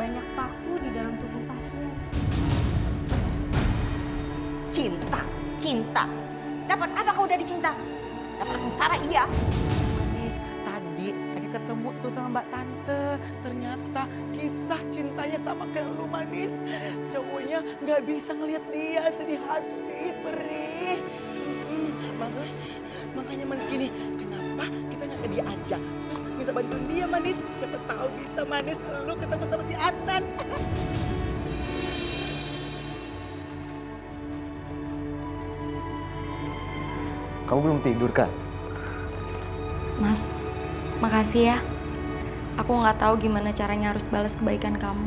banyak paku di dalam tubuh pasien. Cinta, cinta. Dapat apa kau dari cinta? Dapat sengsara iya. Manis, tadi lagi ketemu tuh sama Mbak Tante. Ternyata kisah cintanya sama kayak lu, Manis. Cowoknya nggak bisa ngelihat dia sedih hati, perih. Bagus, makanya Manis gini, kenapa kita nggak ke dia aja? Terus minta bantuin dia, Manis. Siapa tahu bisa, Manis, lu ketemu sama si Adnan. Kamu belum tidur kan? Mas, makasih ya. Aku nggak tahu gimana caranya harus balas kebaikan kamu.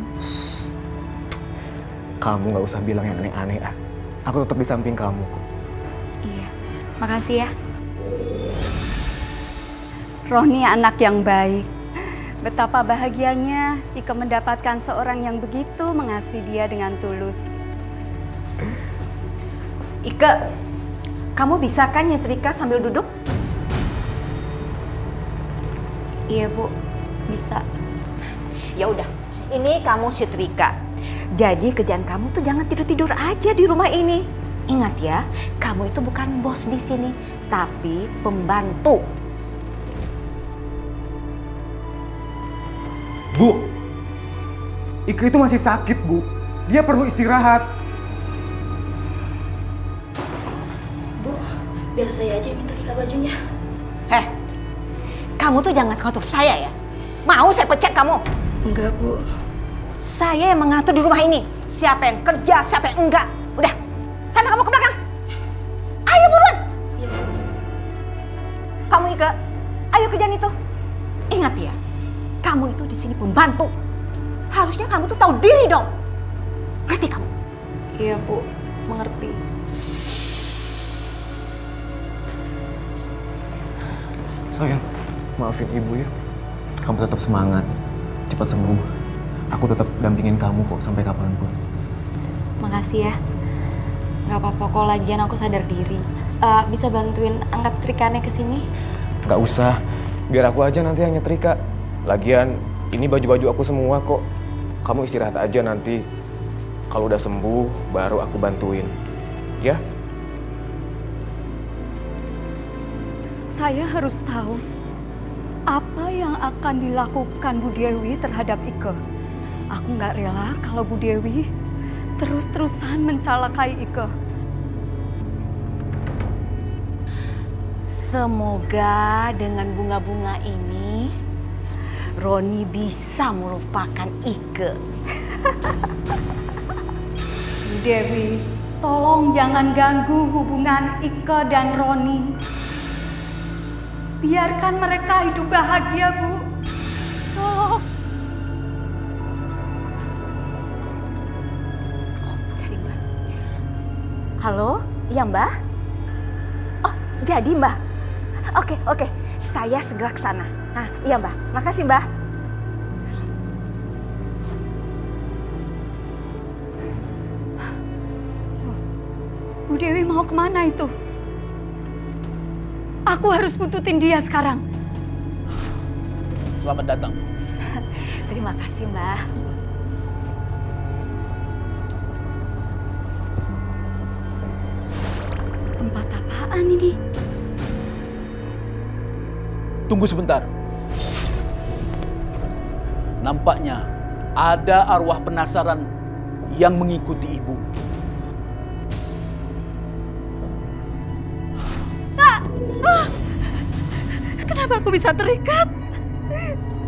Kamu nggak usah bilang yang aneh-aneh ah. Aku tetap di samping kamu. Iya, makasih ya. Roni anak yang baik. Betapa bahagianya Ike mendapatkan seorang yang begitu mengasihi dia dengan tulus. Ike, kamu bisa kan nyetrika sambil duduk? Iya Bu, bisa. Ya udah, ini kamu setrika. Jadi kerjaan kamu tuh jangan tidur-tidur aja di rumah ini. Ingat ya, kamu itu bukan bos di sini, tapi pembantu. Bu, Ike itu masih sakit, Bu. Dia perlu istirahat. Bu, biar saya aja yang minta bajunya. Heh, kamu tuh jangan ngatur saya ya. Mau saya pecat kamu? Enggak, Bu. Saya yang mengatur di rumah ini. Siapa yang kerja, siapa yang enggak. Udah, sana kamu ke belakang. Ayo buruan. Iya, Bu. Kamu Ike, ayo kerjaan itu. Ingat ya, kamu itu di sini pembantu. Harusnya kamu tuh tahu diri dong. Ngerti kamu? Iya Bu, mengerti. Sayang, maafin ibu ya. Kamu tetap semangat. Cepat sembuh. Aku tetap dampingin kamu kok sampai kapanpun. Makasih ya. Nggak apa-apa kok, lagian aku sadar diri. Bisa bantuin angkat setrikannya ke sini? Nggak usah. Biar aku aja nanti yang nyetrika. Lagian, ini baju-baju aku semua kok. Kamu istirahat aja nanti. Kalau udah sembuh, baru aku bantuin. Ya? Saya harus tahu apa yang akan dilakukan Bu Dewi terhadap Ike. Aku nggak rela kalau Bu Dewi terus-terusan mencelakai Ike. Semoga dengan bunga-bunga ini Roni bisa melupakan Ike. Bu Dewi, tolong jangan ganggu hubungan Ike dan Roni. Biarkan mereka hidup bahagia, Bu. Tolong. Dari Mbak. Halo, iya Mbak? Oh, jadi Mbak? Oke. Saya segera ke sana. Nah, iya Mbak. Makasih Mbak. Bu Dewi mau kemana itu? Aku harus buntutin dia sekarang. Selamat datang. Terima kasih Mbak. Tempat apaan ini? Tunggu sebentar. Nampaknya ada arwah penasaran yang mengikuti ibu. Kenapa aku bisa terikat?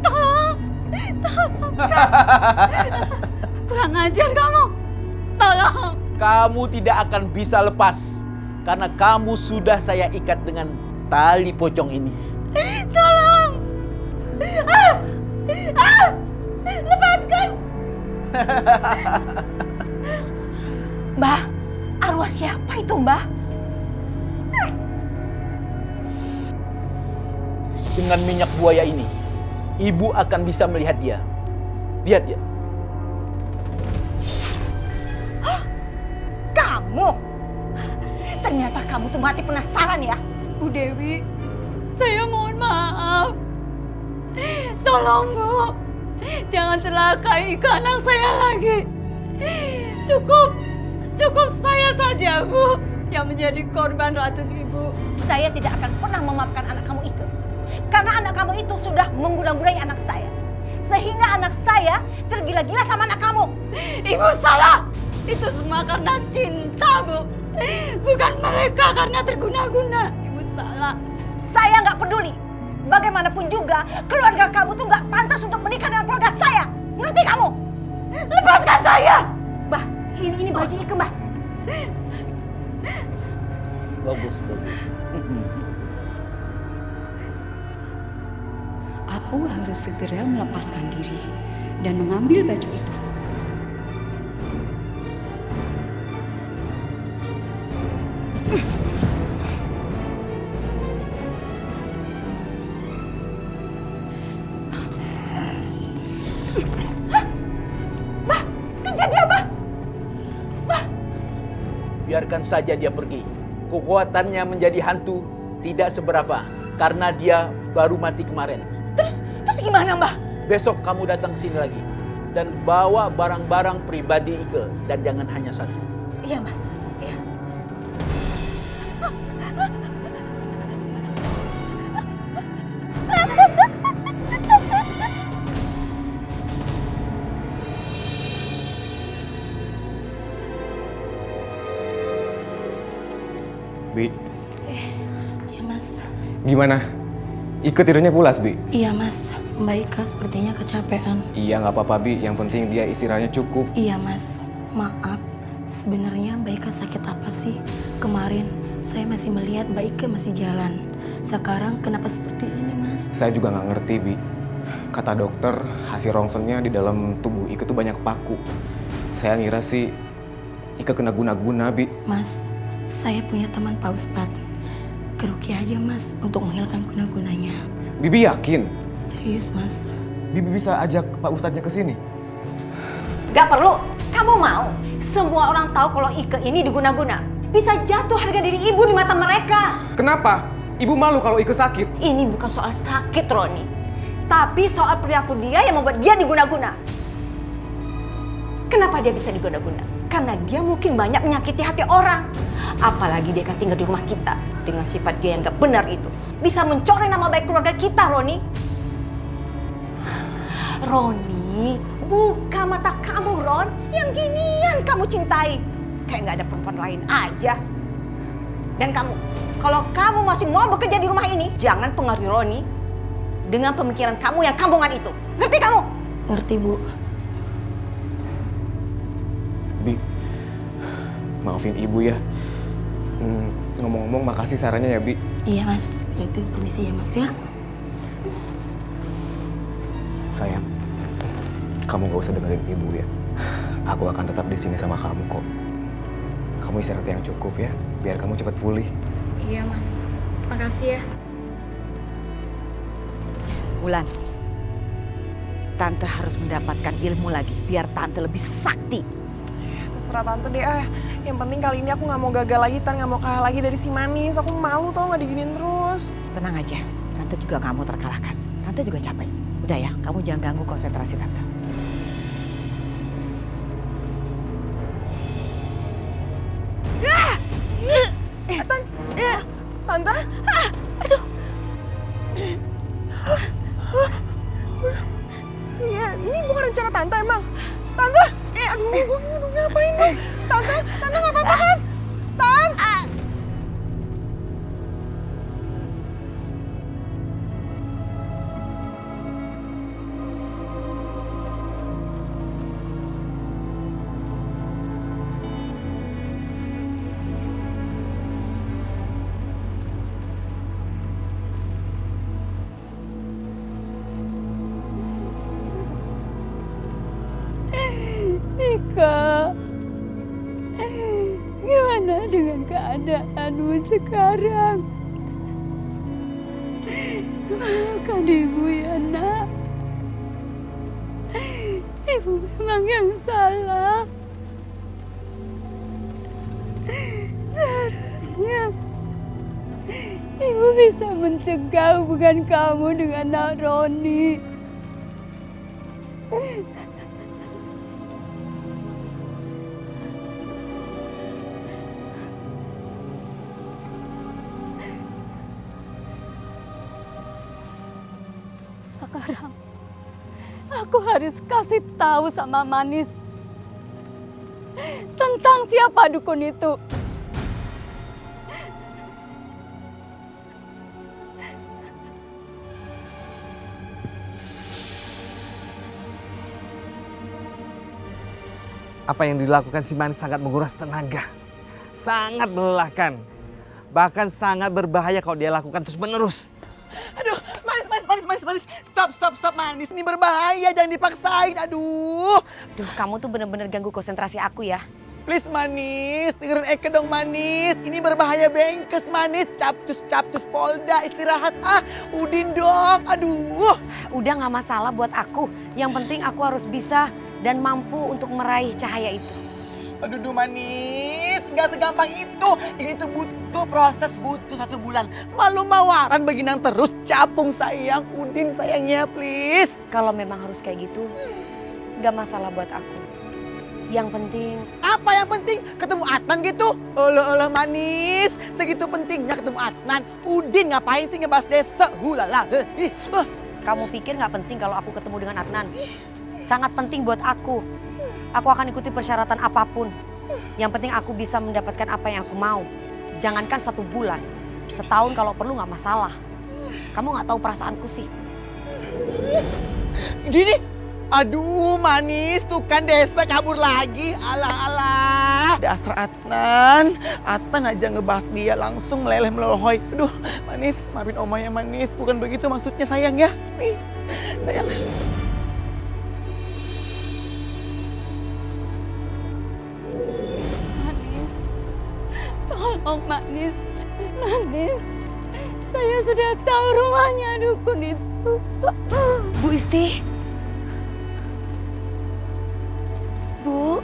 Tolong! Kurang ajar kamu! Tolong! Kamu tidak akan bisa lepas karena kamu sudah saya ikat dengan tali pocong ini. Tolong! Lepaskan! Mbak, arwah siapa itu Mbak? Dengan minyak buaya ini, ibu akan bisa melihat dia. Lihat ya. Kamu? Ternyata kamu tuh mati penasaran ya? Bu Dewi, saya mohon maaf. Tolong Bu, Jangan celakai Ika anak saya lagi. Cukup saya saja, Bu, yang menjadi korban racun Ibu. Saya tidak akan pernah memaafkan anak kamu Ike. Karena anak kamu itu sudah mengguna-gunai anak saya. Sehingga anak saya tergila-gila sama anak kamu. Ibu salah. Itu semua karena cinta, Bu. Bukan mereka karena terguna-guna. Ibu salah. Saya nggak peduli. Bagaimanapun juga, keluarga kamu tuh nggak pantas untuk menikah dengan keluarga saya. Ngerti kamu? Lepaskan saya. Mbah, ini baju Ike, Mbah. Bagus. Aku harus segera melepaskan diri dan mengambil baju itu. Biarkan saja dia pergi. Kekuatannya menjadi hantu tidak seberapa karena dia baru mati kemarin. Terus gimana, Mbah? Besok kamu datang ke sini lagi dan bawa barang-barang pribadi Ike dan jangan hanya satu. Iya, Mbah. Iya. Bi, Iya mas. gimana? Ike tidurnya pulas, Bi? Iya mas. Mbak Ika sepertinya kecapean. Iya, nggak apa-apa, Bi. Yang penting dia istirahatnya cukup. Iya mas. Maaf. Sebenarnya Mbak Ika sakit apa sih? Kemarin saya masih melihat Mbak Ika masih jalan. Sekarang kenapa seperti ini mas? Saya juga nggak ngerti, Bi. Kata dokter, hasil rongsennya di dalam tubuh Ike tuh banyak paku. Saya ngira sih Ike kena guna-guna, Bi. Mas, saya punya teman Pak Ustadz. Keruki aja mas untuk menghilangkan guna-gunanya. Bibi yakin? Serius mas. Bibi bisa ajak Pak Ustadznya ke sini? Gak perlu. Kamu mau? Semua orang tahu kalau Ike ini diguna-guna. Bisa jatuh harga diri ibu di mata mereka. Kenapa? Ibu malu kalau Ike sakit. Ini bukan soal sakit, Roni. Tapi soal perilaku dia yang membuat dia diguna-guna. Kenapa dia bisa diguna-guna? Karena dia mungkin banyak menyakiti hati orang. Apalagi dia kan tinggal di rumah kita. Dengan sifat dia yang gak benar itu. Bisa mencoreng nama baik keluarga kita, Roni. Roni, buka mata kamu, Ron. Yang ginian kamu cintai. Kayak gak ada perempuan lain aja. Dan kamu, kalau kamu masih mau bekerja di rumah ini, jangan pengaruhi Roni dengan pemikiran kamu yang kampungan itu. Ngerti kamu? Ngerti bu. Bi, maafin ibu ya. Ngomong-ngomong makasih sarannya ya, Bi. Iya mas. Itu permisi ya mas ya. Sayang, kamu gak usah dengerin ibu ya. Aku akan tetap di sini sama kamu kok. Kamu istirahat yang cukup ya, biar kamu cepat pulih. Iya mas, makasih ya. Wulan, Tante harus mendapatkan ilmu lagi biar Tante lebih sakti. Terserah Tante deh, yang penting kali ini aku gak mau gagal lagi, Tan, gak mau kalah lagi dari si manis. Aku malu tau gak diginiin terus. Tenang aja, Tante juga gak mau terkalahkan. Tante juga capek. Udah ya, kamu jangan ganggu konsentrasi Tante. Tante? Aduh. Iya, ini bukan rencana Tante emang. Tante? Aduh, gue ngapain nih? Tante gak apa-apa kan? Tan? Ika, gimana dengan keadaanmu sekarang? Maafkan ibu ya nak. Ibu memang yang salah. Seharusnya ibu bisa mencegah hubungan kamu dengan Nak Roni. Sekarang aku harus kasih tahu sama Manis tentang siapa dukun itu. Apa yang dilakukan si Manis sangat menguras tenaga. Sangat melelahkan. Bahkan sangat berbahaya kalau dia lakukan terus-menerus. Aduh, Manis. Stop, Manis. Ini berbahaya, jangan dipaksain. Aduh. Duh, kamu tuh bener-bener ganggu konsentrasi aku ya. Please Manis, dengerin Eke dong Manis. Ini berbahaya bengkes Manis. Capcus Polda, istirahat. Udin dong. Aduh. Udah gak masalah buat aku. Yang penting aku harus bisa dan mampu untuk meraih cahaya itu. Aduh Manis, gak segampang itu. Ini tuh butuh proses, butuh 1 bulan. Malu mawaran beginang terus. Capung sayang, Udin sayangnya please. Kalau memang harus kayak gitu, gak masalah buat aku. Yang penting... Apa yang penting? Ketemu Adnan gitu? Olah Manis, segitu pentingnya ketemu Adnan. Udin ngapain sih ngebahas desa? Hulala. Kamu pikir gak penting kalau aku ketemu dengan Adnan? Sangat penting buat aku. Aku akan ikuti persyaratan apapun. Yang penting aku bisa mendapatkan apa yang aku mau. Jangankan 1 bulan. Setahun kalau perlu gak masalah. Kamu gak tahu perasaanku sih. Gini? Aduh Manis, tuh kan desa kabur lagi. Alah. Dasar Adnan. Adnan aja ngebahas dia langsung meleleh melolohoi. Aduh Manis, maafin Oma ya Manis. Bukan begitu maksudnya sayang ya. Nih, sayang. Tolong Manis, saya sudah tahu rumahnya dukun itu. Bu Isti. Bu.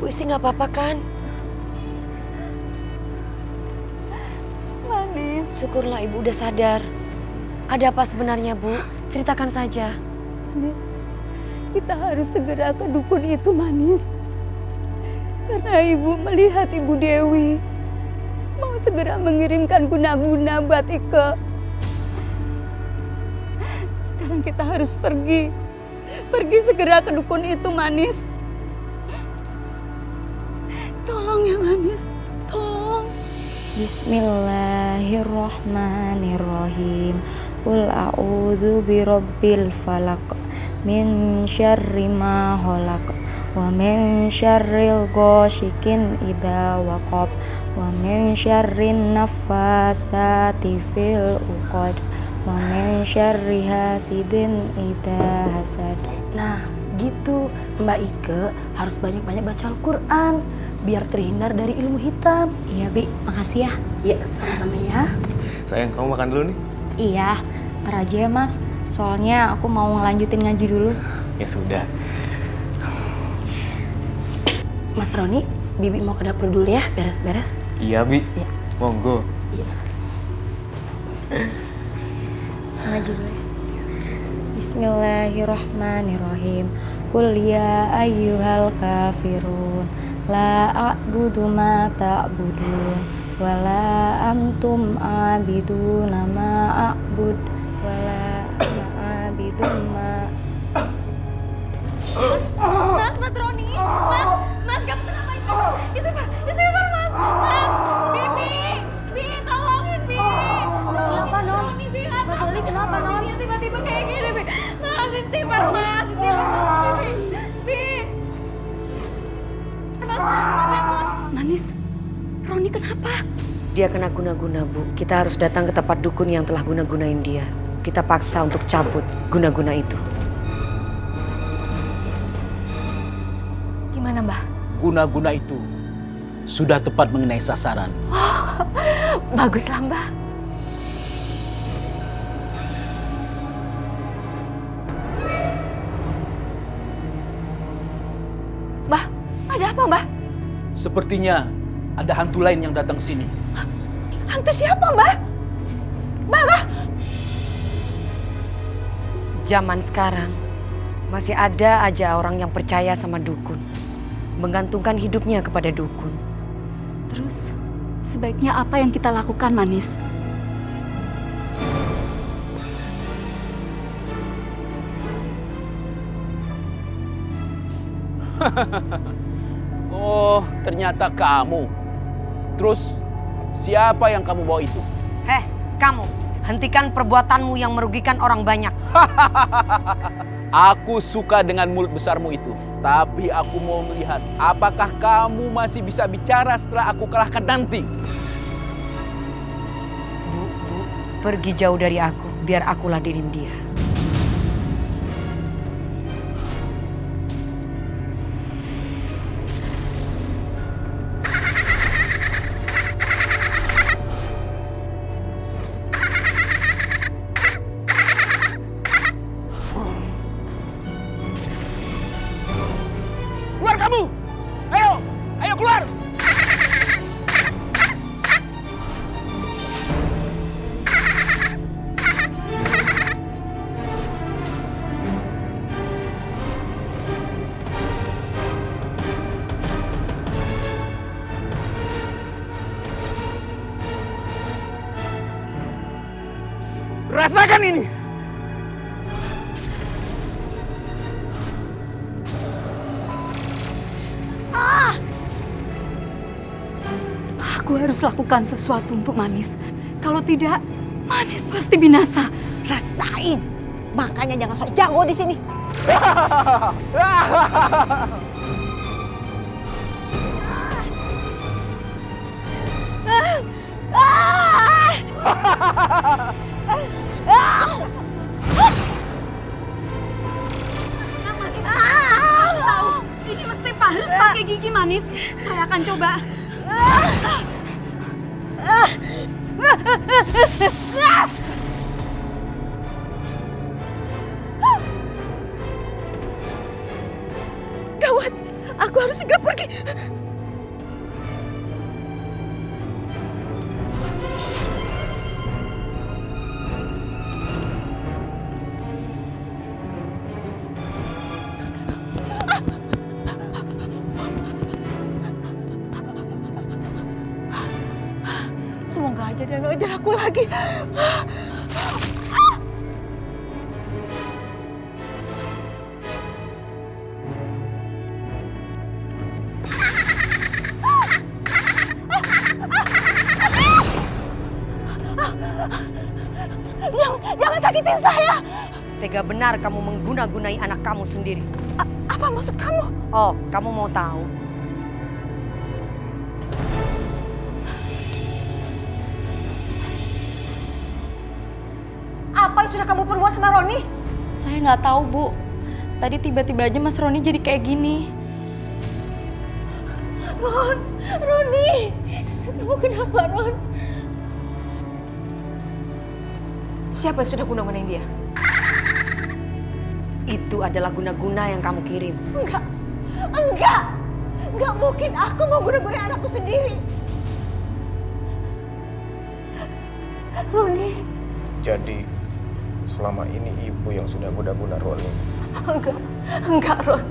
Bu Isti nggak apa-apa kan? Manis, Syukurlah ibu udah sadar. Ada apa sebenarnya bu? Ceritakan saja. Manis, kita harus segera ke dukun itu Manis. Karena ibu melihat Ibu Dewi mau segera mengirimkan guna-guna buat Ike. Sekarang kita harus pergi segera ke dukun itu Manis. Tolong ya Manis, tolong. Bismillahirrahmanirrahim. Qul a'udzu birabbil falaq min syarri ma khalaq wa min syarril ghasikin idza waqab wa min syarrin naffasati fil 'uqad wa min syarri hasidin idza hasad. Nah, gitu. Mbak Ike harus banyak-banyak baca Al-Quran biar terhindar dari ilmu hitam. Iya, Bi. Makasih ya. Ya, sama-sama ya. Sayang, kamu makan dulu nih. Iya, ntar aja ya, Mas. Soalnya aku mau ngelanjutin ngaji dulu. Ya sudah. Mas Roni, Bibi mau ke dapur dulu ya, beres-beres. Iya, Bi. Iya. Monggo. Iya. Ngaji dulu ya. Bismillahirrahmanirrahim. Qul ya ayyuhal kafirun la a'budu ma ta'budun wa la antum a'biduna ma a'bud wa la ana a'bidun ma. Mas Roni, Mas kamu kenapa itu? Istighfar Mas, Bi, tolongin Bi. Kenapa Non? Mas Roni kenapa Non? Dia tiba-tiba kayak gini Bi. Mas, istighfar Bi. Manis, Roni kenapa? Dia kena guna-guna bu. Kita harus datang ke tempat dukun yang telah guna-gunain dia. Kita paksa untuk cabut guna-guna itu. Gimana Mbah? Guna-guna itu sudah tepat mengenai sasaran. Baguslah Mbah. Mbah, ada apa, Mbah? Sepertinya ada hantu lain yang datang ke sini. Hantu siapa, Mbah? Mbah! Zaman sekarang masih ada aja orang yang percaya sama dukun. Menggantungkan hidupnya kepada dukun. Terus, sebaiknya apa yang kita lakukan, Manis? Oh, ternyata kamu. Terus, siapa yang kamu bawa itu? Heh, kamu, hentikan perbuatanmu yang merugikan orang banyak. Aku suka dengan mulut besarmu itu. Tapi aku mau melihat apakah kamu masih bisa bicara setelah aku kalahkan nanti. Bu, pergi jauh dari aku, biar aku ladenin dia. Keluar kamu! Ayo! Ayo keluar! Rasakan ini! Aku harus lakukan sesuatu untuk Manis. Kalau tidak, Manis pasti binasa. Rasain. Makanya jangan sok jago di sini. Ini mesti harus pakai gigi Manis. Saya akan coba. Gawat, aku harus segera pergi. Semoga aja dia nggak ngejar aku lagi. Jangan sakitin saya. Tega benar kamu mengguna-gunai anak kamu sendiri. Apa maksud kamu? Oh, kamu mau tahu? Apa yang sudah kamu perbuat sama Roni? Saya nggak tahu, Bu. Tadi tiba-tiba aja Mas Roni jadi kayak gini. Roni, kamu kenapa, Ron? Siapa yang sudah guna-gunain dia? Itu adalah guna-guna yang kamu kirim. Enggak mungkin aku mau guna-gunain anakku sendiri. Roni. Jadi, selama ini ibu yang sudah guna-guna Roni. Enggak, Ron.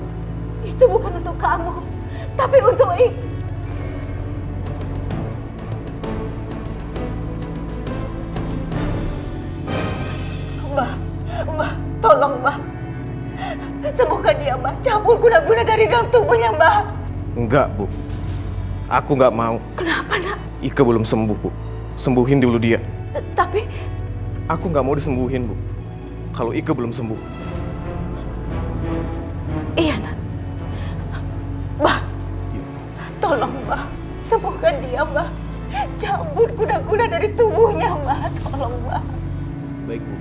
Itu bukan untuk kamu, tapi untuk Mbah, tolong Mbah. Sembuhkan dia, Mbah. Cabut guna-guna dari dalam tubuhnya, Mbah. Enggak, Bu. Aku nggak mau. Kenapa, Nak? Ike belum sembuh, Bu. Sembuhin dulu dia. Tapi Aku nggak mau disembuhin, Bu. Kalau Ike belum sembuh. iya, Nak. Mbah, tolong, Mbah. Sembuhkan dia, Mbah. Cabut guna-guna dari tubuhnya, Mbah. Tolong, Mbah. Baik, Bu.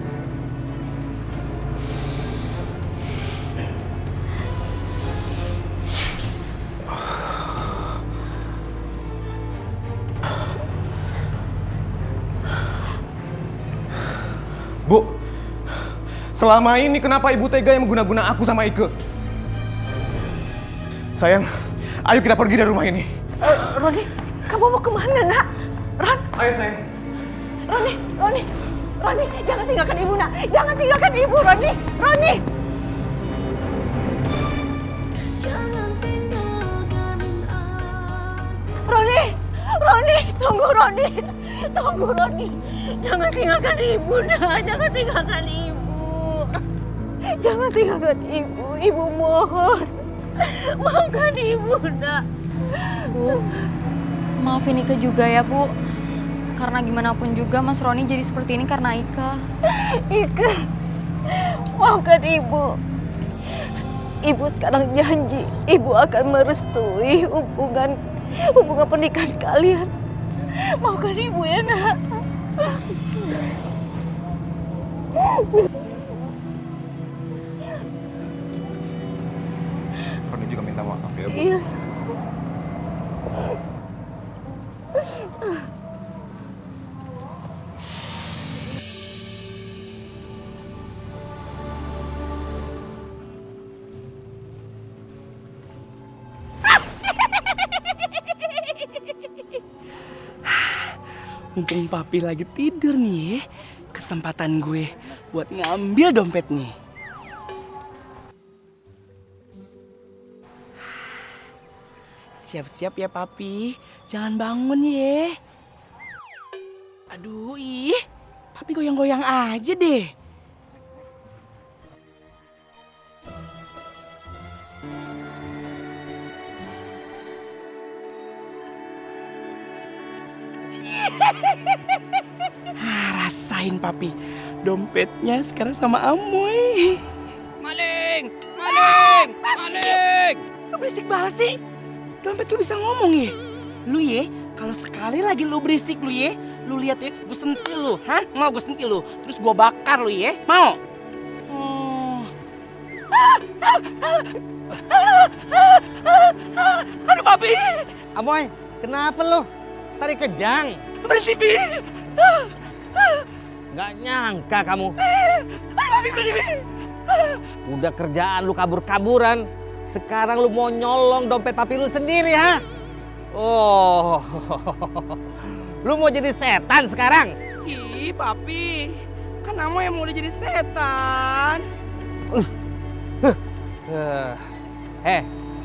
Bu, selama ini kenapa ibu tega yang mengguna-guna aku sama Ike? Sayang, ayo kita pergi dari rumah ini. Roni, kamu mau kemana nak? Ron, Ayo sayang. Roni, jangan tinggalkan ibu nak, jangan tinggalkan ibu Roni, Roni. Roni, tunggu Roni, jangan tinggalkan ibu nak, jangan tinggalkan ibu mohon, maafkan ibu nak. Bu, maafin Ika juga ya, Bu. Karena gimana pun juga Mas Roni jadi seperti ini karena Ika. Ika, maafkan ibu. Ibu sekarang janji, ibu akan merestui hubungan pernikahan kalian. Maafkan ibu ya nak. Roni juga minta maaf ya, Bu. Iya. Mumpung papi lagi tidur nih, kesempatan gue buat ngambil dompet nih. Siap-siap ya papi, jangan bangun ya. Aduh ih, papi goyang-goyang aja deh. Rasain papi, dompetnya sekarang sama Amoy. Maling! Maling! Maling! Lu berisik banget sih. Dompet gue bisa ngomong ya. Lu ya, kalau sekali lagi lu berisik lu ya, lu lihat ya, gue sentil lu. Hah? Mau gue sentil lu? Terus gue bakar lu ya. Mau? Oh. Aduh papi. Amoy, kenapa lo? Tarik kejang. Berhenti pi. Gak nyangka kamu. Aduh papi berhenti pi. Udah kerjaan lu kabur-kaburan. Sekarang lu mau nyolong dompet papi lu sendiri, ha? Oh, lu mau jadi setan sekarang? Ih, papi. Kan Amoy yang mau udah jadi setan.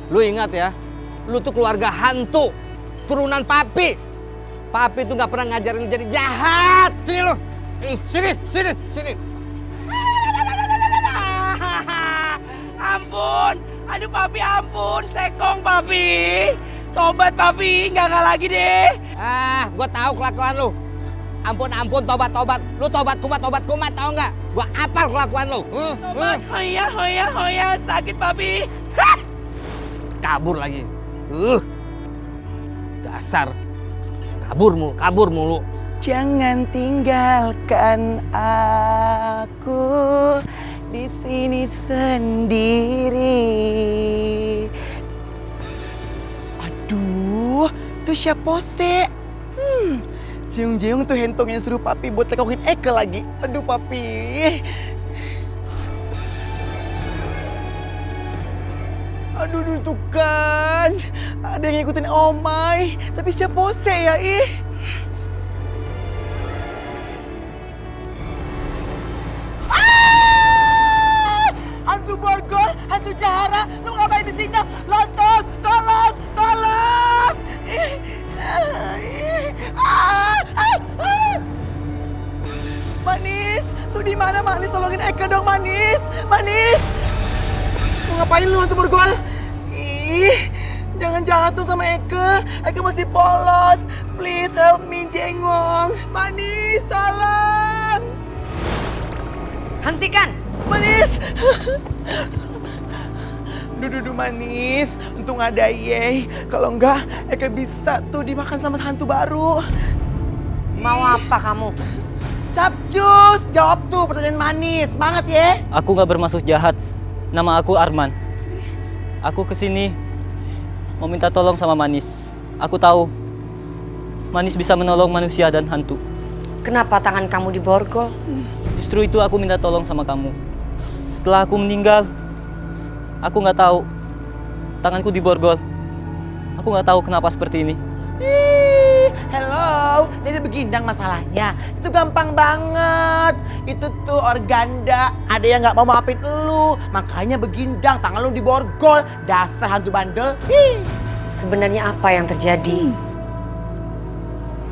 Lu ingat ya, lu tuh keluarga hantu, turunan papi. Papi tuh nggak pernah ngajarin lu jadi jahat. Sini lu, sini. Ampun, aduh papi ampun, sekong papi. Tobat papi, nggak lagi deh. Ah, gua tahu kelakuan lu. Ampun, tobat. Lu tobat kumat, tahu nggak? Gua apal kelakuan lu. Tobat, hoya, sakit papi. Kabur lagi. Dasar. Kabur mulu. Jangan tinggalkan aku di sini sendiri. Aduh, tuh siapa sih? Jeong tuh hentong yang suruh papi buat tekokin Eke lagi. Aduh papi. Aduh tuh kan, ada yang ngikutin Omai. Tapi siapa sih ya ih? Hantu borgol, hantu jahara, lu ngapain di sini? Lontong, tolong! Manis, lu di mana Manis? Tolongin Eka dong Manis. Lu ngapain lu hantu borgol? Ih, jangan jahat tuh sama Eka. Eka masih polos. Please help me Jengong. Manis, tolong. Hentikan! Manis. Duh Manis, untung ada Ye. Kalau enggak, Eka bisa tuh dimakan sama hantu baru. Mau apa kamu? Capcus, jawab tuh pertanyaan Manis. Semangat ya. Aku nggak bermaksud jahat. Nama aku Arman. Aku kesini mau minta tolong sama Manis. Aku tahu Manis bisa menolong manusia dan hantu. Kenapa tangan kamu diborgol? Justru itu aku minta tolong sama kamu. Setelah aku meninggal, aku nggak tahu tanganku diborgol. Aku nggak tahu kenapa seperti ini. Hello, jadi begindang masalahnya. Itu gampang banget. Itu tuh organda. Ada yang nggak mau maafin lu, makanya begindang. Tangan lu diborgol. Dasar hantu bandel. Sebenarnya apa yang terjadi?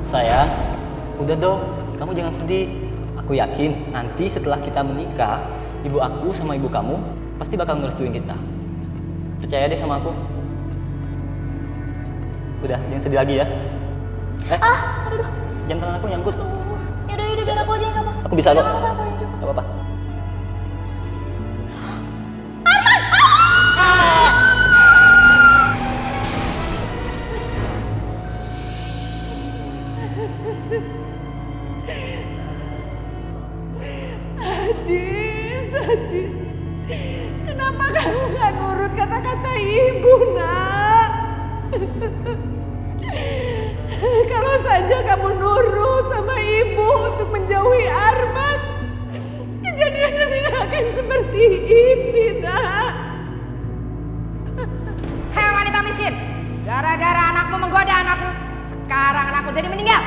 Sayang, udah dong. Kamu jangan sedih. Aku yakin nanti setelah kita menikah, ibu aku sama ibu kamu pasti bakal ngerestuin kita. Percaya deh sama aku. Udah, jangan sedih lagi ya. Aduh. Jam tangan aku nyangkut. Yaudah, biar aku aja yang coba. Aku bisa kok. Gak apa-apa. Adis. Kenapa kamu gak nurut kata-kata ibu, nak? Kalau saja kamu nurut sama ibu untuk menjauhi Arman, kejadiannya tidak akan seperti ini, nak. Hei wanita miskin, gara-gara anakmu menggoda anakku, sekarang anakku jadi meninggal.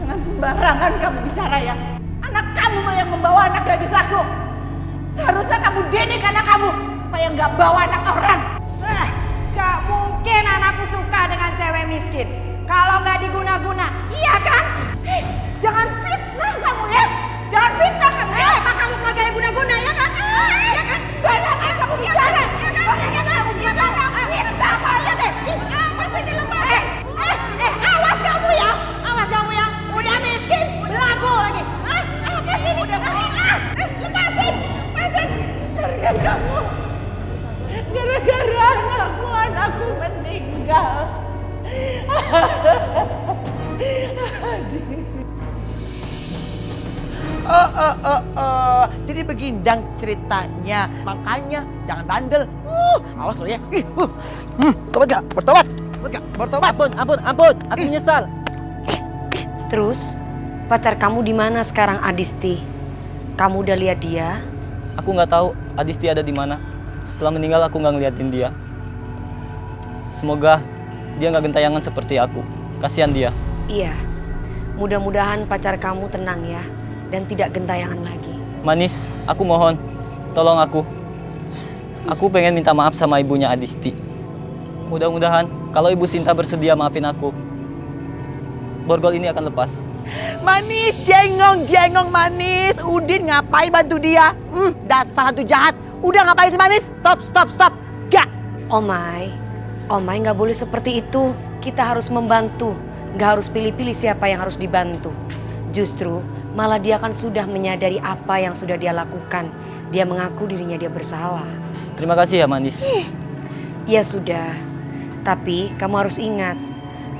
Jangan sembarangan kamu bicara ya. Anak kamu yang membawa anak gadis aku. Seharusnya kamu didik anak kamu supaya nggak bawa anak orang. Gak mungkin anakku suka dengan cewek miskin. Kalau nggak diguna-guna, iya kan? Jangan fitnah kamu ya. Jangan fitnah kamu. Emang kamu keluarga yang guna-guna ya kan? Iya kan? Sembarangan kamu bicara. Iya kan? Apa aja deh. Apa sih dilepasin? Awas kamu ya. Awas kamu ya. Udah miskin, belagu lagi. Apa sih ini? Lepasin. Jangan kamu. Gara-gara anakku meninggal. Jadi begindang ceritanya. Makanya jangan bandel. Awas lo ya. Tobat gak? Bertobat. Ampun. Aku menyesal. Terus, pacar kamu di mana sekarang, Adisti? Kamu udah lihat dia? Aku nggak tahu Adisti ada di mana. Setelah meninggal aku nggak ngeliatin dia. Semoga dia nggak gentayangan seperti aku. Kasihan dia. Iya. Mudah-mudahan pacar kamu tenang ya dan tidak gentayangan lagi. Manis, aku mohon, tolong aku. Aku pengen minta maaf sama ibunya Adisti. Mudah-mudahan kalau Ibu Sinta bersedia maafin aku, borgol ini akan lepas. Manis, jengong manis. Udin ngapain bantu dia? Dasar hantu jahat. Udah ngapain sih Manis? Stop. Gak. Omai nggak boleh seperti itu. Kita harus membantu. Nggak harus pilih-pilih siapa yang harus dibantu. Justru malah dia kan sudah menyadari apa yang sudah dia lakukan. Dia mengaku dirinya dia bersalah. Terima kasih ya Manis. Ya sudah. Tapi kamu harus ingat.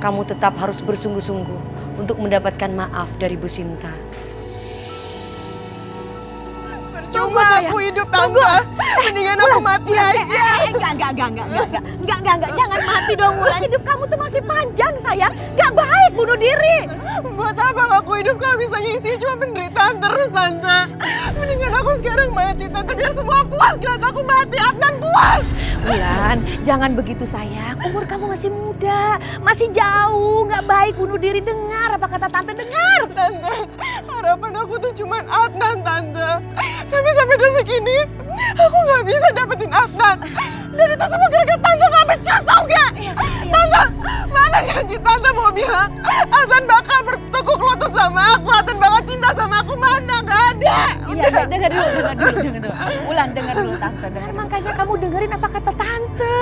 Kamu tetap harus bersungguh-sungguh untuk mendapatkan maaf dari Bu Sinta. Percuma aku hidup, Tante. Mendingan aku mati aja. Enggak. Jangan mati dong, Wulan. Hidup kamu tuh masih panjang, sayang. Gak baik bunuh diri. Buat apa aku hidup kalau misalnya isinya cuma penderitaan terus, Tante? Mendingan aku sekarang mati, Tante. Biar semua puas ngeliat aku mati. Adnan puas. Wulan, jangan begitu, sayang. Umur kamu masih muda. Masih jauh. Gak baik bunuh diri. Dengar apa kata Tante, dengar. Tante, harapan aku tuh cuma Adnan, Tante. Tapi sampai detik ini, aku gak bisa dapetin Adnan. Dan itu semua gara-gara Tante gak becus, tau gak? Tante, mana janji Tante mau bilang Adnan bakal bertekuk lutut sama aku, Adnan bakal cinta sama aku, mana? Gak ada. Iya, dengar dulu. Wulan, dengar dulu Tante. Makanya kamu dengerin apa kata Tante.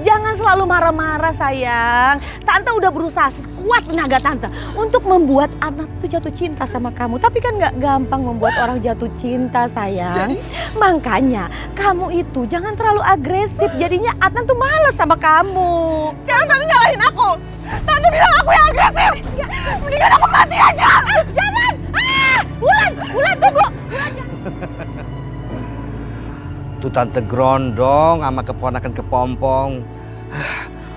Jangan selalu marah-marah, sayang. Tante udah berusaha sekuat tenaga Tante untuk membuat anak tuh jatuh cinta sama kamu. Tapi kan gak gampang membuat orang jatuh cinta, sayang. Makanya kamu itu jangan terlalu agresif. Jadinya Adnan tuh males sama kamu. Sekarang Tante nyalahin aku. Tante bilang aku yang agresif. Mendingan aku mati aja. Jangan! Wulan, tunggu! Tuh Tante Grondong sama keponakan kepompong.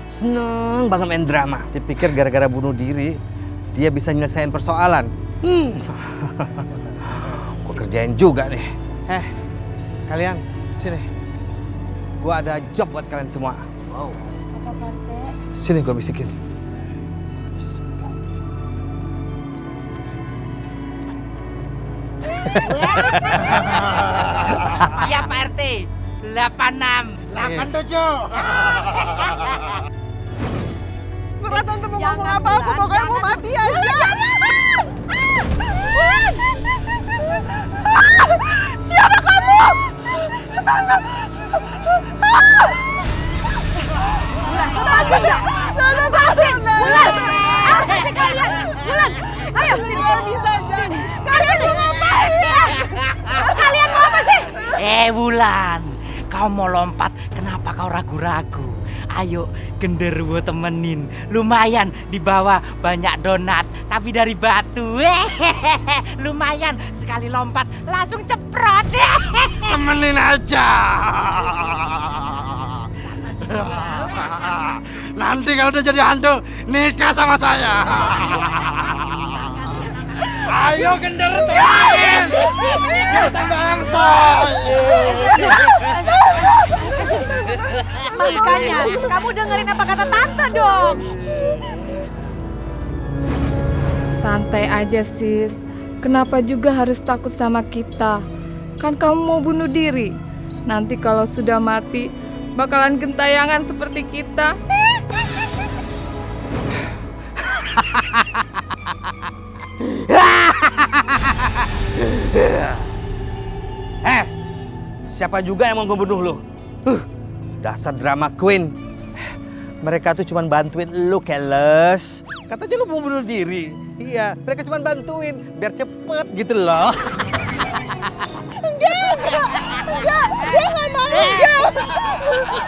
Seneng banget main drama. Dipikir gara-gara bunuh diri, dia bisa nyelesain persoalan. Gua kerjain juga nih. Kalian sini. Gua ada job buat kalian semua. Wow. Apa Pak? Sini gua bisikin. Siap Pak RT. 86. 87. Serah tante mau ngomong apa, aku pokoknya mau mati aja. Siapa kamu? Tante. Bulan! Apa sih kalian? Bulan! Ayo! Nggak bisa aja. Kalian mau ngapain? Kalian mau apa sih? Wulan, kau mau lompat, kenapa kau ragu-ragu? Ayo, genderuwo temenin. Lumayan di bawah banyak donat, tapi dari batu. Lumayan, sekali lompat langsung ceprot. Temenin aja. Nanti kalau udah jadi hantu, nikah sama saya. Ayo genderuwo temenin. Kita bangsa. Makanya, kamu dengerin apa kata tante dong. Santai aja sis, kenapa juga harus takut sama kita? Kan kamu mau bunuh diri. Nanti kalau sudah mati, bakalan gentayangan seperti kita. Siapa juga yang mau ngebunuh lu? Dasar drama queen. Mereka tuh cuma bantuin lu, keles. Katanya lu mau bunuh diri. Iya, mereka cuma bantuin biar cepet gitu loh. Enggak, gue nggak mau, enggak.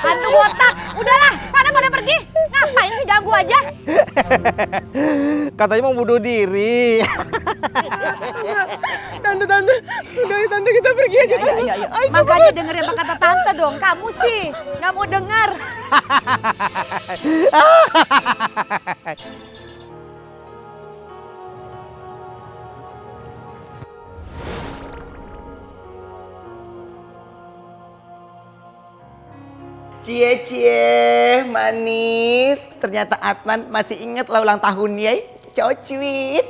Hantu otak, udahlah, pada pergi. Ngapain sih ganggu aja? Katanya mau bunuh diri. Tante, udah tante kita pergi aja tante. Ayo. Makanya dengerin apa kata tante dong. Kamu sih nggak mau dengar. Cie, manis. Ternyata Adnan masih inget lah ulang tahunnya. Cocuit.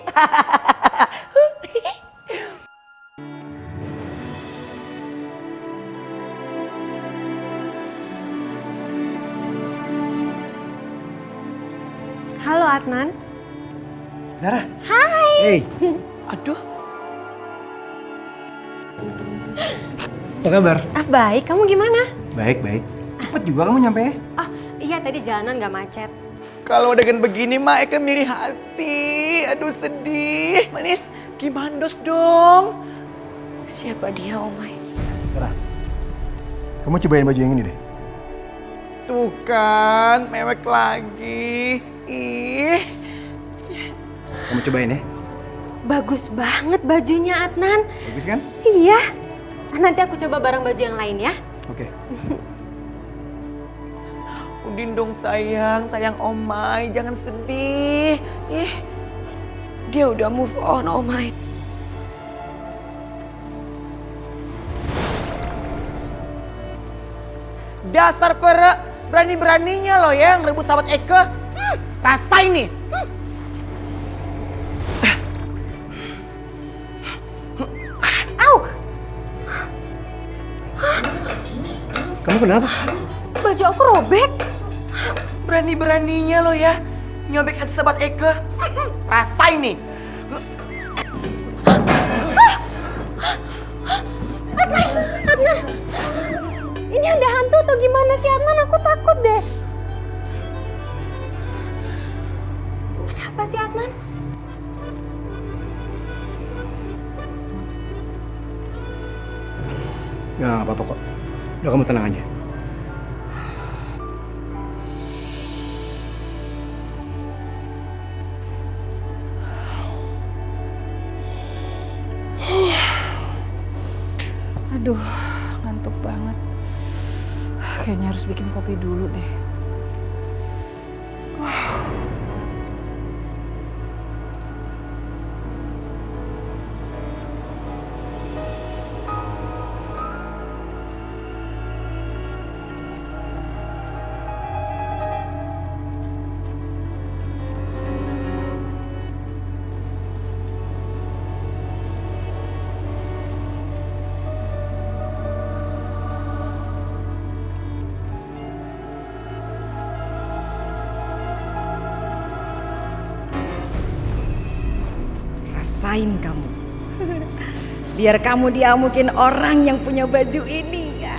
Halo Adnan. Zara. Hai. Hey. Aduh. Apa kabar? Baik, kamu gimana? Baik. Cepet juga kamu nyampe ya? Oh iya, tadi jalanan gak macet. Kalau dengan begini mah Eka mirih hati. Aduh sedih. Manis, gimana dos dong? Siapa dia, Omay? Zara, kamu cobain baju yang ini deh. Tuh kan, mewek lagi. Ih. Kamu cobain ya. Bagus banget bajunya, Adnan. Bagus kan? Iya. Nanti aku coba barang baju yang lain ya. Oke. Udin dong sayang Omay, jangan sedih. Ih. Dia udah move on, Omay. Dasar pere, berani-beraninya lo ya ngerebut sahabat Eka. Rasain nih. Au! Kamu kenapa? Baju aku robek. Berani-beraninya lo ya nyobek hati sahabat Eka. Rasain nih. Adnan. Ini ada hantu atau gimana sih, Adnan? Aku takut deh. Ada apa sih, Adnan? Nggak apa-apa kok. Udah kamu tenang aja. Aduh, ngantuk banget. Kayaknya harus bikin kopi dulu deh. ngerasain kamu. Biar kamu diamukin orang yang punya baju ini ya.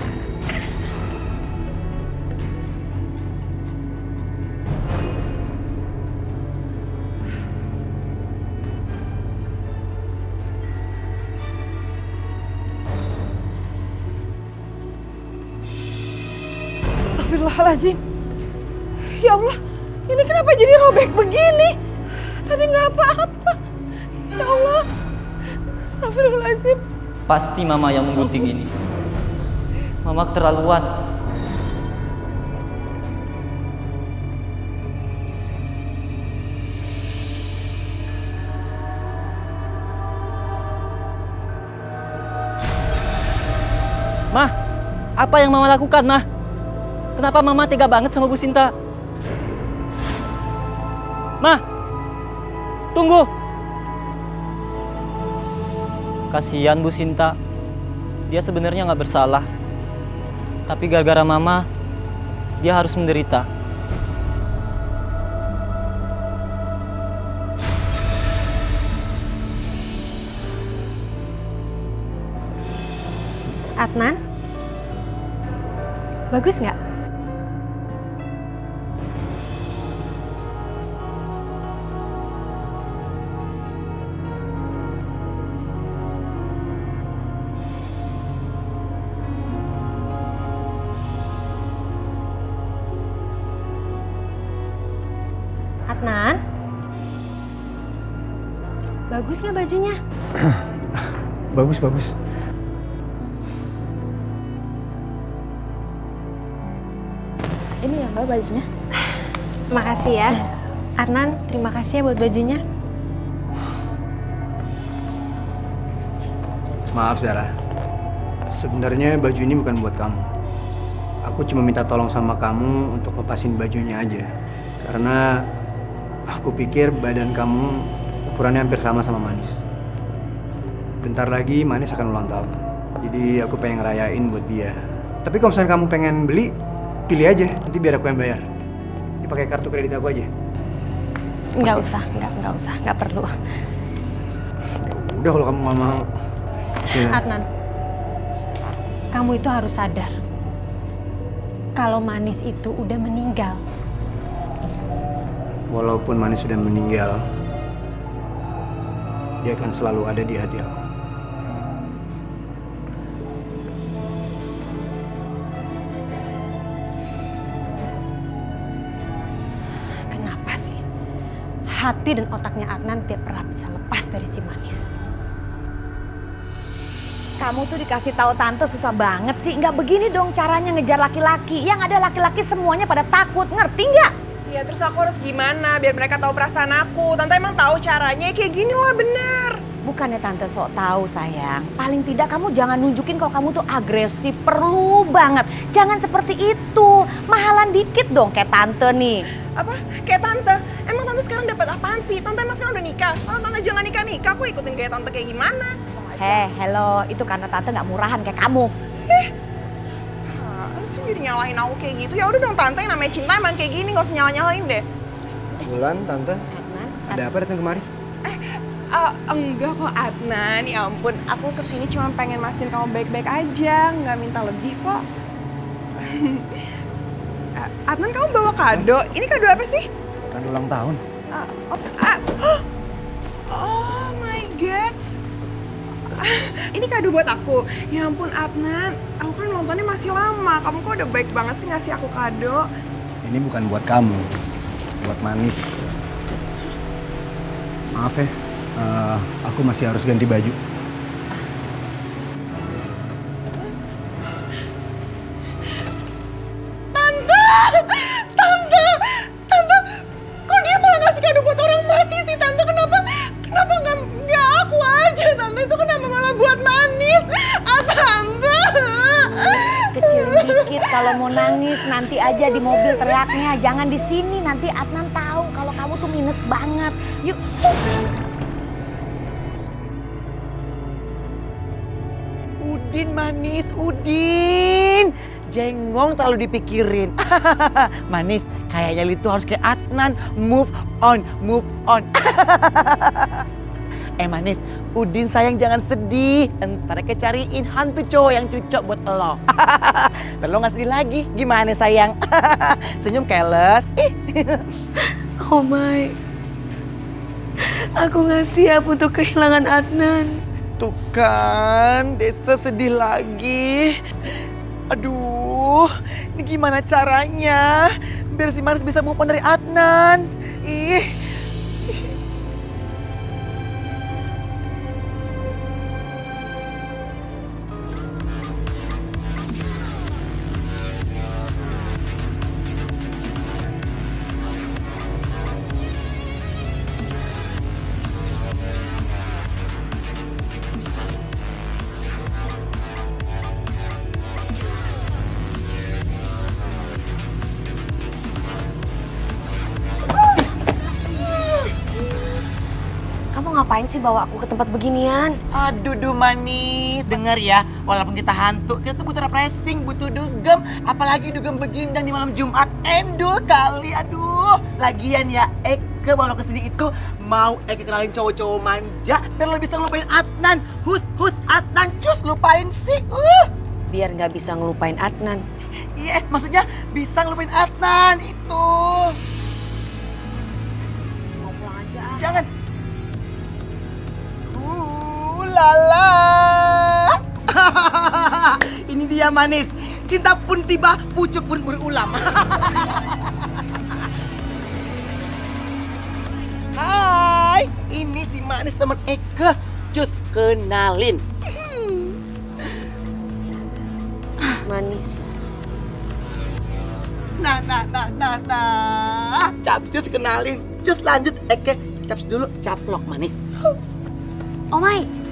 Astagfirullahaladzim. Ya Allah, ini kenapa jadi robek begini? Tadi nggak apa-apa. Ya Allah, astagfirullahaladzim. Pasti mama yang menggunting ini. Mama keterlaluan. Mah, apa yang mama lakukan, Mah? Kenapa mama tega banget sama Bu Sinta? Mah, tunggu. Kasihan Bu Sinta. Dia sebenarnya nggak bersalah. Tapi gara-gara mama, dia harus menderita. Adnan, bagus nggak? Adnan, bagus nggak bajunya? Bagus, bagus. Ini ya Mbak bajunya. Makasih ya. Adnan, terima kasih ya buat bajunya. Maaf Zara, sebenarnya baju ini bukan buat kamu. Aku cuma minta tolong sama kamu untuk lepasin bajunya aja. Karena aku pikir badan kamu ukurannya hampir sama Manis. Bentar lagi Manis akan ulang tahun. Jadi aku pengen ngerayain buat dia. Tapi kalau misalnya kamu pengen beli, pilih aja. Nanti biar aku yang bayar. Dipakai kartu kredit aku aja. Nggak usah, nggak perlu. Udah kalau kamu nggak mau. Ya. Adnan, kamu itu harus sadar kalau Manis itu udah meninggal. Walaupun Manis sudah meninggal, dia akan selalu ada di hati aku. Kenapa sih hati dan otaknya Adnan tidak pernah bisa lepas dari si Manis? Kamu tuh dikasih tahu tante susah banget sih. Nggak begini dong caranya ngejar laki-laki. Yang ada laki-laki semuanya pada takut, ngerti nggak? Ya terus aku harus gimana biar mereka tahu perasaan aku? Tante emang tahu caranya kayak gini lah bener. Bukannya tante sok tahu sayang. Paling tidak kamu jangan nunjukin kalau kamu tuh agresif. Perlu banget. Jangan seperti itu. Mahalan dikit dong kayak tante nih. Apa? Kayak tante? Emang tante sekarang dapat apaan sih? Tante emang sekarang udah nikah. Kalau tante jangan nikah, aku ikutin kayak tante kayak gimana? Hello, itu karena tante nggak murahan kayak kamu. Sih jadi nyalahin aku kayak gitu. Ya udah dong tante, yang namanya cinta emang kayak gini, nggak usah nyalahin deh. Bulan, tante. Ada apa datang kemari? Enggak kok Adnan, ya ampun. Aku kesini cuma pengen mastiin kamu baik-baik aja, nggak minta lebih kok. Adnan, kamu bawa kado. Ini kado apa sih? Kado ulang tahun. Oh my god. Ini kado buat aku. Ya ampun Adnan, aku kan nontonnya masih lama. Kamu kok udah baik banget sih ngasih aku kado. Ini bukan buat kamu, buat Manis. Maaf ya, aku masih harus ganti baju. Tante, kok dia malah ngasih kado buat orang mati sih Tante? Kenapa nggak aku aja Tante? Itu kenapa malah buat Manis? Tante. Kecil dikit kalau mau nangis nanti aja di mobil teriaknya. Jangan di sini, nanti Adnan tahu kalau kamu tuh minus banget. Yuk. Udin Manis, Udin. Jengong terlalu dipikirin. Manis, kayaknya itu harus kayak Adnan. Move on, move on. Manis, Udin sayang jangan sedih. Ntar Eke cariin hantu cowok yang cocok buat lo. Biar lo gak sedih lagi. Gimana sayang? Senyum keles. Oh my, aku gak siap untuk kehilangan Adnan. Tuh kan, Desa sedih lagi. Aduh, ini gimana caranya biar si Manis bisa move on dari Adnan? Ih. Ngapain sih bawa aku ke tempat beginian? Aduh, Manis. Dengar ya, walaupun kita hantu, kita tuh butuh refreshing, butuh dugem. Apalagi dugem begindang di malam Jumat. Endul kali, aduh. Lagian ya, Eke bawa lo kesini itu mau Eke kenalin cowok-cowok manja. Biar lo bisa ngelupain Adnan. Hus, Adnan, cus, lupain sih. Biar nggak bisa ngelupain Adnan. Iya, maksudnya bisa ngelupain Adnan, itu. Mau pulang aja. Jangan. Lala. Ini dia Manis. Cinta pun tiba, pucuk pun berulam. Hai, ini si Manis teman Eke. Cus, kenalin. Manis. Nah. Cap, Cus kenalin. Cus lanjut Eke. Caps dulu, caplok Manis. Oh my.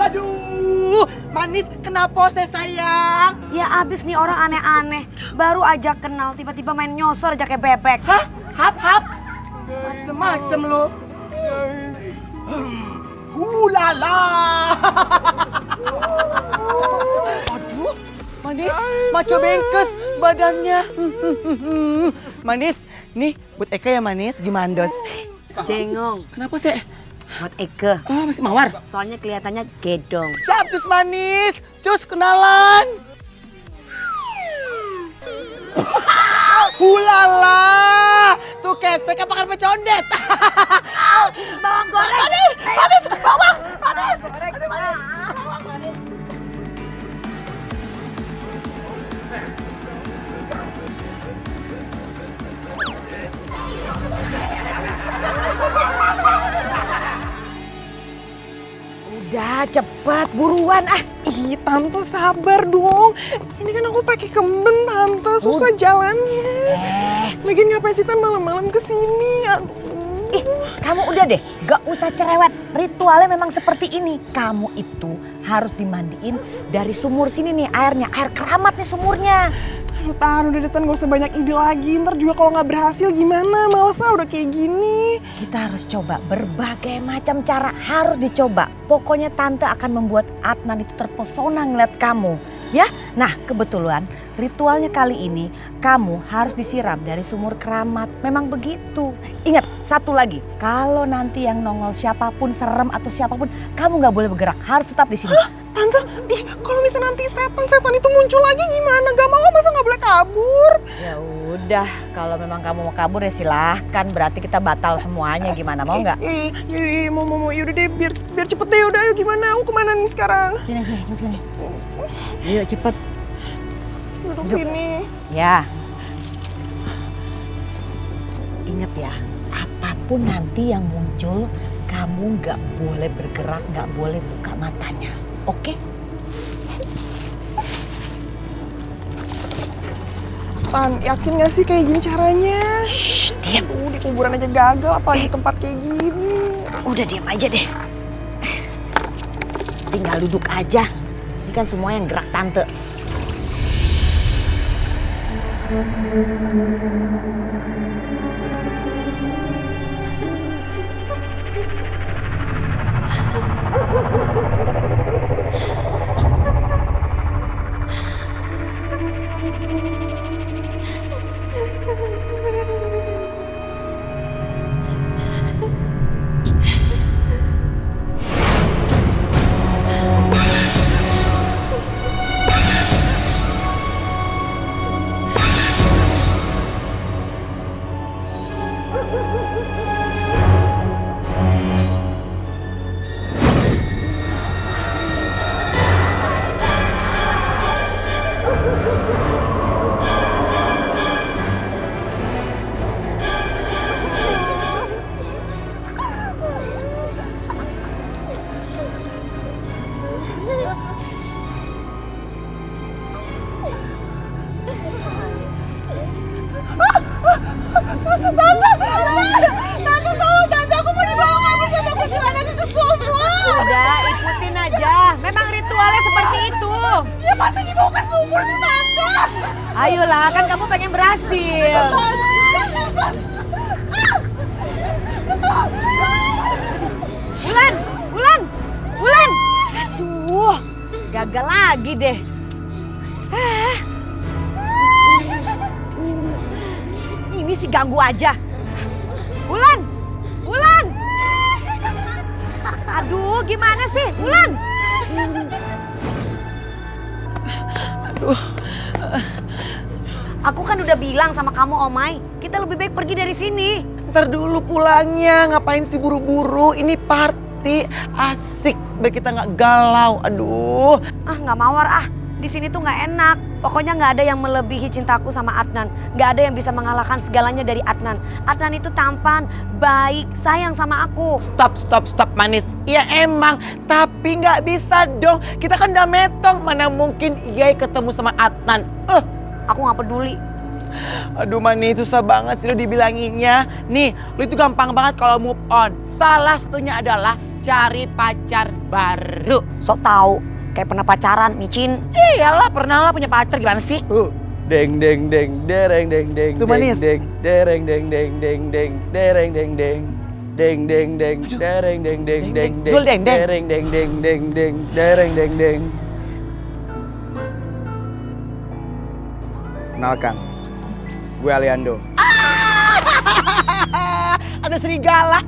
Aduh. Manis, kenapa sayang? Ya abis nih orang aneh-aneh. Baru aja kenal, tiba-tiba main nyosor aja kayak bebek. Hah? Hap? Macem-macem lo. Hulala. Aduh, Manis, maco bengkes badannya. Manis, nih buat Eka ya Manis, gimana dos? Jengong. Kenapa sih? Buat Eke. Oh, masih mawar? Soalnya kelihatannya gedong. Cus Manis, Cus kenalan. Hulala, tuh ketek apa kan pecondet? Bawang goreng. Manis, bawang, Manis. Manis. Udah cepet buruan ah. Ih tante sabar dong. Ini kan aku pakai kemben tante, susah jalannya. Lagian ngapain sih tan malam-malam kesini? Ih kamu udah deh, gak usah cerewet. Ritualnya memang seperti ini. Kamu itu harus dimandiin dari sumur sini nih airnya. Air keramat nih sumurnya. Tan udah Tan gak usah banyak ide lagi. Ntar juga kalau nggak berhasil gimana? Males udah kayak gini. Kita harus coba berbagai macam cara, harus dicoba. Pokoknya tante akan membuat Adnan itu terpesona ngeliat kamu. Ya, nah kebetulan ritualnya kali ini kamu harus disiram dari sumur keramat. Memang begitu. Ingat, satu lagi. Kalau nanti yang nongol siapapun, serem atau siapapun, kamu nggak boleh bergerak. Harus tetap di sini. Hah? Tante, ih kalau misalnya nanti setan itu muncul lagi gimana? Gak mau, masa nggak boleh kabur? Ya udah, kalau memang kamu mau kabur ya silahkan. Berarti kita batal semuanya. Gimana, mau nggak? Mau. Yaudah deh, biar cepet deh. Udah, ayo gimana? Aku kemana nih sekarang? Sini, duduk sini. Ayo cepet. Duduk sini. Ya. Ingat ya, apapun nanti yang muncul, kamu nggak boleh bergerak, nggak boleh buka matanya. Oke? Tan, yakin gak sih kayak gini caranya? Shh, diam. Di kuburan aja gagal, apalagi tempat kayak gini. Udah diam aja deh. Tinggal duduk aja. Ini kan semua yang gerak tante. Tante tolong tante, aku mau dibawa kabur sama kuntilanak itu semua. Udah, ikutin aja. Memang ritualnya seperti itu. Ya pasti dibawa ke sumur sih tante. Ayolah, kan kamu pengen berhasil. Wulan, Wulan, Wulan. Aduh, gagal lagi deh. Ini sih ganggu aja. Wulan, Wulan. Aduh, gimana sih, Wulan? Aduh. Aku kan udah bilang sama kamu, Omai, kita lebih baik pergi dari sini. Ntar dulu pulangnya, ngapain sih buru-buru? Ini party, asik, biar kita nggak galau. Aduh. Ah, nggak mawar ah. Di sini tuh nggak enak. Pokoknya nggak ada yang melebihi cintaku sama Adnan. Nggak ada yang bisa mengalahkan segalanya dari Adnan. Adnan itu tampan, baik, sayang sama aku. Stop, manis. Ya emang, tapi nggak bisa dong. Kita kan udah metong, mana mungkin Yai ketemu sama Adnan. Aku nggak peduli. Aduh manis, susah banget sih lo dibilanginnya. Nih, lo itu gampang banget kalau move on. Salah satunya adalah cari pacar baru. Sok tahu. Kayak pernah pacaran, micin. Iyalah, pernah lah punya pacar, gimana sih? Deng deng deng dereng deng deng Tuh, manis. deng dereng deng deng deng deng dereng deng deng deng deng deng dereng deng deng deng Jual deng, deng. dereng deng deng deng deng dereng deng deng. Kenalkan, gue Aliando. Ada serigala.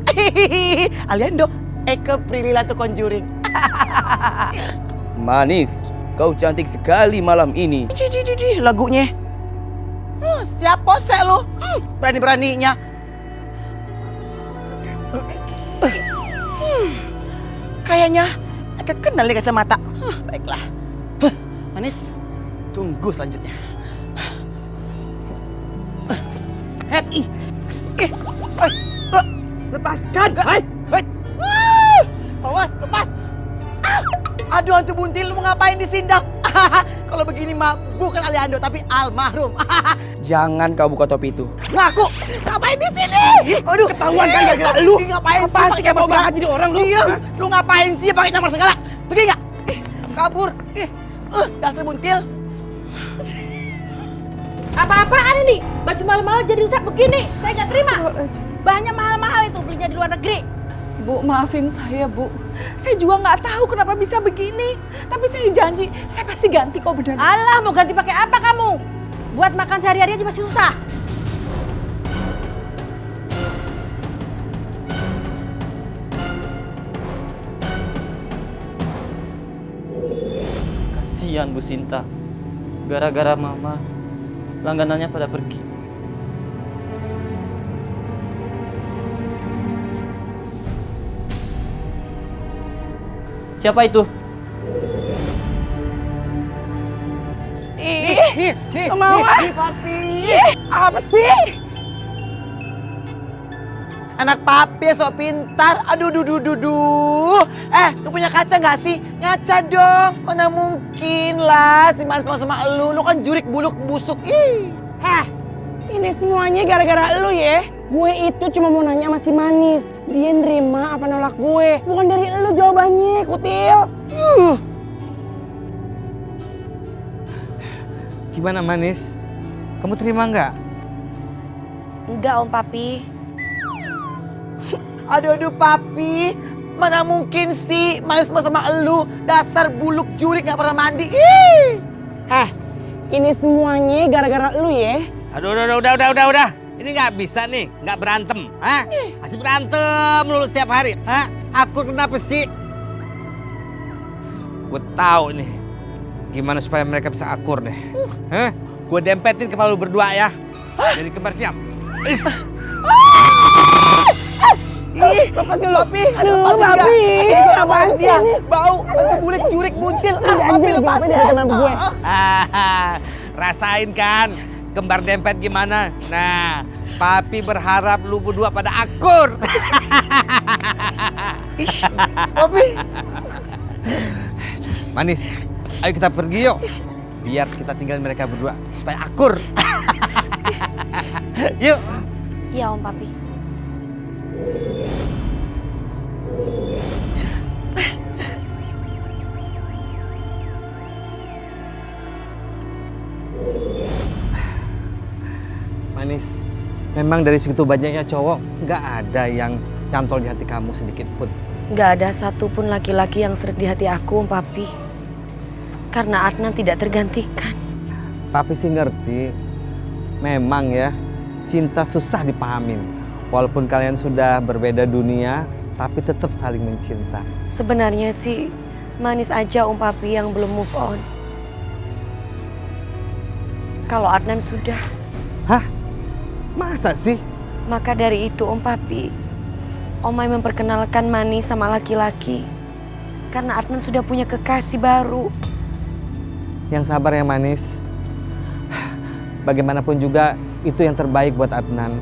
Aliando, Eke Prilly Conjuring. Manis, kau cantik sekali malam ini. Lagunya. Siap pose lu. Berani-beraninya. Kayaknya Eke kenal nih kacamata. Baiklah. Manis, tunggu selanjutnya. Lepaskan. Awas, lepas. Aduh, hantu buntil, lu mau ngapain di sindang? Kalau begini mah bukan Aliando tapi almarhum. Jangan kau buka topi itu. Ngaku, ngapain di sini? Aduh, ketahuan kan gara-gara lu. Ngapain Apaan sih, kayak mau banget jadi orang lu? Iya, lu ngapain sih pakai camar segala? Pergi nggak? Kabur. Dasar buntil. Apa-apaan ini? Baju mahal-mahal jadi rusak begini. Saya nggak terima. Banyak mahal-mahal itu belinya di luar negeri. Bu, maafin saya, Bu. Saya juga nggak tahu kenapa bisa begini. Tapi saya janji, saya pasti ganti kok benar. Alah, mau ganti pakai apa kamu? Buat makan sehari-hari aja masih susah. Kasihan Bu Sinta. Gara-gara Mama, langganannya pada pergi. Siapa itu? Nih, Mawar. Apa sih? Anak papi sok pintar. Aduh, lu punya kaca nggak sih? Ngaca dong. Mana mungkin lah si Manis sama lu. Lu kan jurik buluk busuk. Heh, ini semuanya gara-gara lu ya. Gue itu cuma mau nanya sama si Manis. Dia nerima apa nolak gue. Bukan dari lu jawabannya, Kutil. Gimana Manis? Kamu terima nggak? Enggak Om Papi. Aduh Papi, mana mungkin sih Manis mau sama elu, dasar buluk jurik gak pernah mandi. Ih! Ini semuanya gara-gara lu ya. Aduh, udah. Ini nggak bisa nih, nggak berantem. Hah? Masih berantem lulu setiap hari. Hah? Akur kenapa sih? Gue tahu nih, gimana supaya mereka bisa akur nih. Hah? Gue dempetin kepala lu berdua ya. Jadi kembar siap. Lepasin lo, Papi. Lepasin gak? Ini gue ngapain dia. Bau, bantu bulik jurik buntil. Papi lepasin. Rasain kan kembar dempet gimana? Nah, Papi berharap lu berdua pada akur. Papi. Manis, ayo kita pergi yuk. Biar kita tinggal mereka berdua supaya akur. Yuk. Iya Om Papi. Manis, memang dari segitu banyaknya cowok, nggak ada yang nyantol di hati kamu sedikit pun. Nggak ada satupun laki-laki yang serik di hati aku, Om Papi. Karena Adnan tidak tergantikan. Papi sih ngerti, memang ya, cinta susah dipahamin. Walaupun kalian sudah berbeda dunia, tapi tetap saling mencinta. Sebenarnya sih Manis aja Om Papi yang belum move on. Kalau Adnan sudah. Hah? Masa sih? Maka dari itu Om Papi, Om Mai memperkenalkan Manis sama laki-laki. Karena Adnan sudah punya kekasih baru. Yang sabar ya Manis. Bagaimanapun juga itu yang terbaik buat Adnan.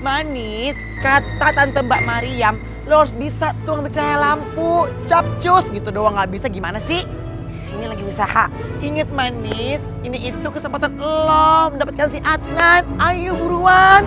Manis, kata Tante Mbak Mariam, lo harus bisa tuh ngambil cahaya lampu. Capcus gitu doang nggak bisa gimana sih? Ini lagi usaha. Ingat Manis, ini itu kesempatan lo mendapatkan si Adnan. Ayo buruan.